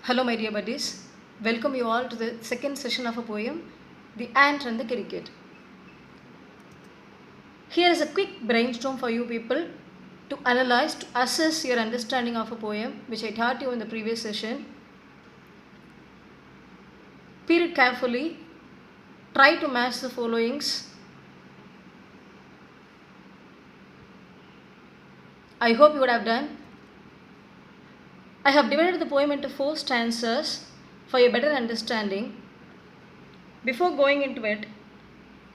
Hello, my dear buddies. Welcome you all to the second session of a poem, The Ant and the Cricket. Here is a quick brainstorm for you people to analyze, to assess your understanding of a poem, which I taught you in the previous session. Read it carefully. Try to match the followings. I hope you would have done. I have divided the poem into 4 stanzas for a better understanding. Before going into it,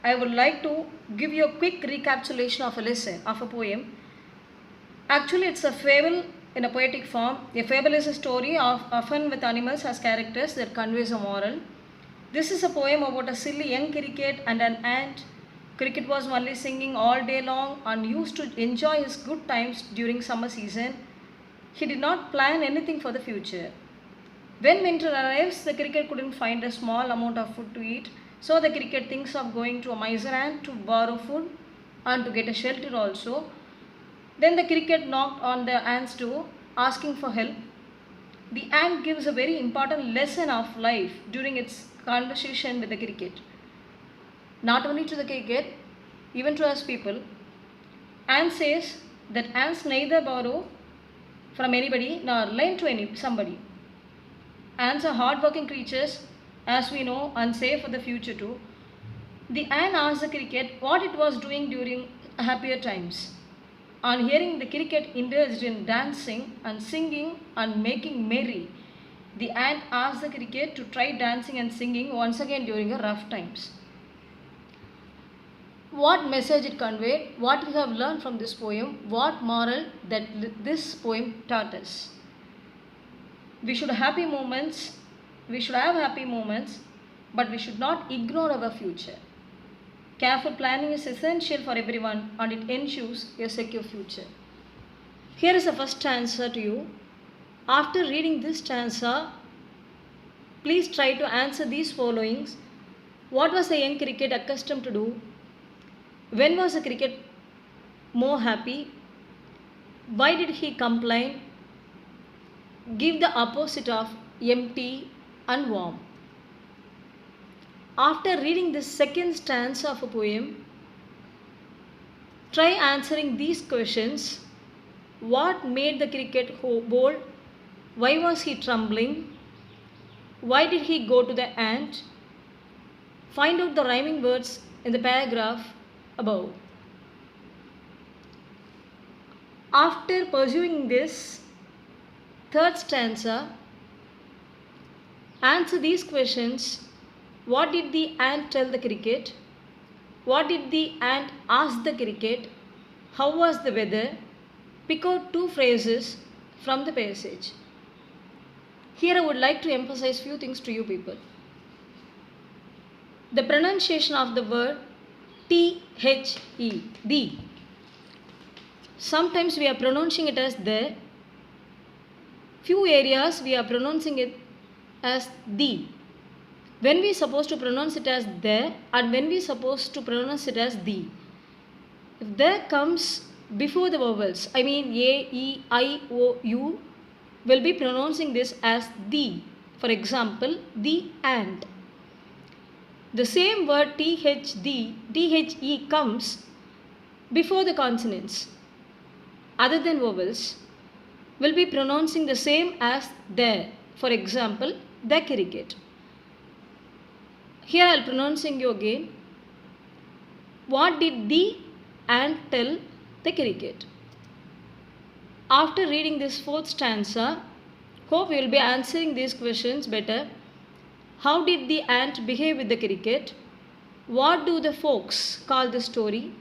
I would like to give you a quick recapitulation of a lesson, of a poem. Actually, it's a fable in a poetic form. A fable is a story often with animals as characters that conveys a moral. This is a poem about a silly young cricket and an ant. Cricket was only singing all day long and used to enjoy his good times during summer season. He did not plan anything for the future. When winter arrives, the cricket couldn't find a small amount of food to eat, so the cricket thinks of going to a miser ant to borrow food and to get a shelter also. Then the cricket knocked on the ant's door, asking for help. The ant gives a very important lesson of life during its conversation with the cricket. Not only to the cricket, even to us people. Ant says that ants neither borrow from anybody nor lend to somebody. Ants are hard-working creatures, as we know, and safe for the future too. The ant asked the cricket what it was doing during happier times. On hearing the cricket indulged in dancing and singing and making merry, the ant asked the cricket to try dancing and singing once again during the rough times. What message it conveyed, what we have learned from this poem, what moral that this poem taught us. We should have happy moments, but we should not ignore our future. Careful planning is essential for everyone and it ensures a secure future. Here is the first stanza to you. After reading this stanza, please try to answer these followings. What was the young cricket accustomed to do? When was the cricket more happy? Why did he complain? Give the opposite of empty and warm. After reading this second stanza of a poem, try answering these questions. What made the cricket bold? Why was he trembling? Why did he go to the ant? Find out the rhyming words in the paragraph above. After pursuing this third stanza, answer these questions. What did the ant tell the cricket? What did the ant ask the cricket? How was the weather? Pick out 2 phrases from the passage. Here I would like to emphasize few things to you people. The pronunciation of the word T-H-E, the. Sometimes we are pronouncing it as the. Few areas we are pronouncing it as the. When we are supposed to pronounce it as the and when we are supposed to pronounce it as the. If the comes before the vowels, I mean A, E, I, O, U, will be pronouncing this as the. For example, the ant. The same word THE comes before the consonants, other than vowels, will be pronouncing the same as the. For example, the cricket. Here I will pronouncing you again. What did the ant tell the cricket? After reading this fourth stanza, hope you will be answering these questions better. How did the ant behave with the cricket? What do the folks call the story?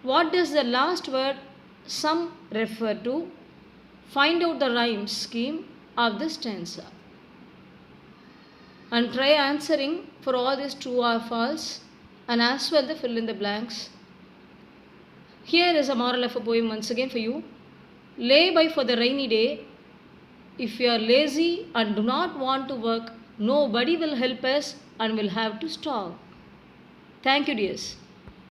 What does the last word some refer to? Find out the rhyme scheme of the stanza. And try answering for all these true or false and as well the fill in the blanks. Here is a moral of a poem once again for you. Lay by for the rainy day. If you are lazy and do not want to work, nobody will help us and will have to starve. Thank you, dears.